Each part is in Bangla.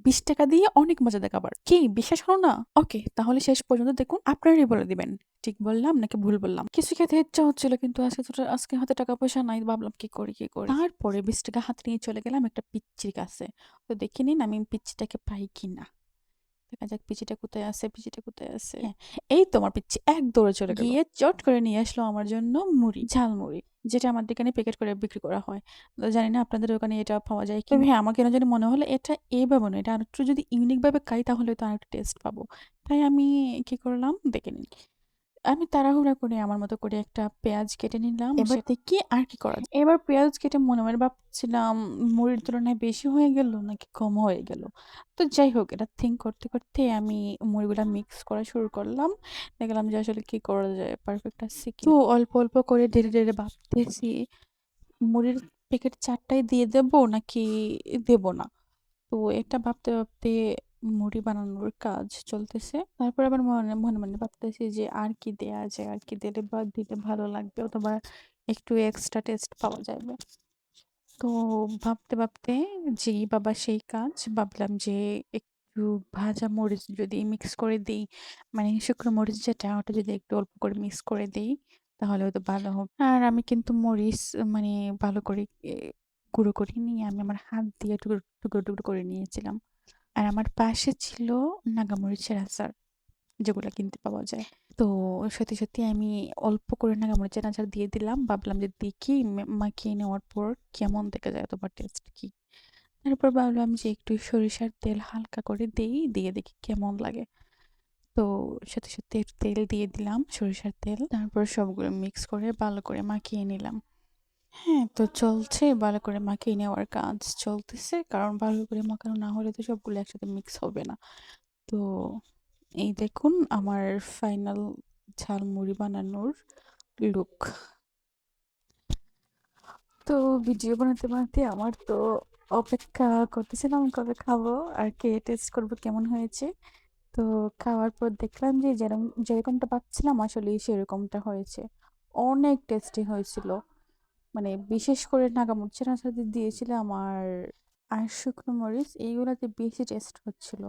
৳20 দিয়ে অনেক মজাদার খাবার। কি বিশ্বাস হলো না? ওকে, তাহলে শেষ পর্যন্ত দেখুন, আপনারাই বলে দিবেন ঠিক বললাম নাকি ভুল বললাম। কিছু খেতে ইচ্ছা হচ্ছিল কিন্তু আজকে হাতে টাকা পয়সা নাই। ভাবলাম কি করি, কি করি? তারপরে ৳20 হাতে নিয়ে চলে গেলাম একটা পিচ্চির কাছে। তো দেখে নিন আমি পিচ্চিটাকে পাই কিনা। দেখা যাক পিচ্চিটা কোথায় আছে, পিচ্চিটা কোথায় আছে? হ্যাঁ, এই তো আমার পিচ্চি এক দৌড়ে চলে গেল। গিয়ে চট করে নিয়ে আসলো আমার জন্য মুড়ি, ঝালমুড়ি। যেটা আমার দোকানে প্যাকেট করে বিক্রি করা হয়। তো জানি না আপনাদের ওখানে এটা পাওয়া যায় কিনা? তবে হ্যাঁ, আমার কেন জানি মনে হলো এটা এভাবে নয়, এটা আরেকটু যদি ইউনিক ভাবে খাই তাহলে হয়তো আরেকটু টেস্ট পাবো। তাই আমি কি করলাম দেখে নিন। আমি তাড়াহুড়া করে আমার মতো করে একটা পেঁয়াজ কেটে নিলাম। এবার দেখি আর কি করা যায়। এবার পেঁয়াজ কেটে মনে মনে ভাবছিলাম মুড়ির তুলনায় বেশি হয়ে গেল নাকি কম হয়ে গেল। তো যাই হোক এটা থিঙ্ক করতে করতে আমি মুড়িগুলা মিক্স করা শুরু করলাম। দেখলাম যে আসলে কি করা যায়, পারফেক্ট আসছে কি। তো অল্প অল্প করে ধীরে ধীরে ভাবতেছি মুড়ির প্যাকেট 4টাই দিয়ে দেব নাকি দেব না। তো এটা ভাবতে ভাবতে মুড়ি বানানোর কাজ চলতেছে। তারপর আবার মনে মনে মনে ভাবতেছি যে আর কি দেয়া যায়, আর কি দিলে বা দিলে ভালো লাগবে অথবা একটু এক্সট্রা টেস্ট পাওয়া যাবে। তো ভাবতে ভাবতে যেই বাবা সেই কাজ, ভাবলাম যে একটু ভাজা মরিচ যদি মিক্স করে দিই, মানে শুকনো মরিচ যেটা ওটা যদি একটু অল্প করে মিক্স করে দিই তাহলে হয়তো ভালো হবে। আর আমি কিন্তু মরিচ মানে ভালো করে গুঁড়ো করে নিয়ে আমি আমার হাত দিয়ে টুকরো টুকরো টুকরো করে নিয়েছিলাম। আর আমার পাশে ছিল নাগামরিচের আচার, যেগুলা কিনতে পাওয়া যায়। তো সত্যি, সত্যি আমি অল্প করে নাগামরিচের আচার দিয়ে দিলাম। ভাবলাম যে দেখি মাখিয়ে নেওয়ার পর কেমন দেখা যায় অথবা টেস্ট কি। তারপর ভাবলাম যে একটু সরিষার তেল হালকা করে দেই, দিয়ে দেখি কেমন লাগে। তো সত্যি, সত্যি একটু তেল দিয়ে দিলাম, সরিষার তেল। তারপর সবগুলো মিক্স করে ভালো করে মাখিয়ে নিলাম। হ্যাঁ, তো চলছে ভালো করে মাখিয়ে নেওয়ার কাজ চলতেছে। কারণ ভালো করে মাখানো না হলে তো সবগুলো একসাথে মিক্স হবে না। তো এই দেখুন আমার ফাইনাল ঝালমুড়ি বানানোর লুক। তো ভিডিও বানাতে বানাতে আমার তো অপেক্ষা করতেছিলাম কবে খাবো আর কে টেস্ট করবো কেমন হয়েছে। তো খাওয়ার পর দেখলাম যে যেরকমটা পাচ্ছিলাম আসলেই সেরকমটা হয়েছে। অনেক টেস্টি হয়েছিল। মানে বিশেষ করে নাগামরিচের আচার দিয়েছিলাম আর শুকনো মরিচ এইগুলাতে বেশি টেস্ট হচ্ছিল।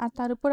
আর তার উপর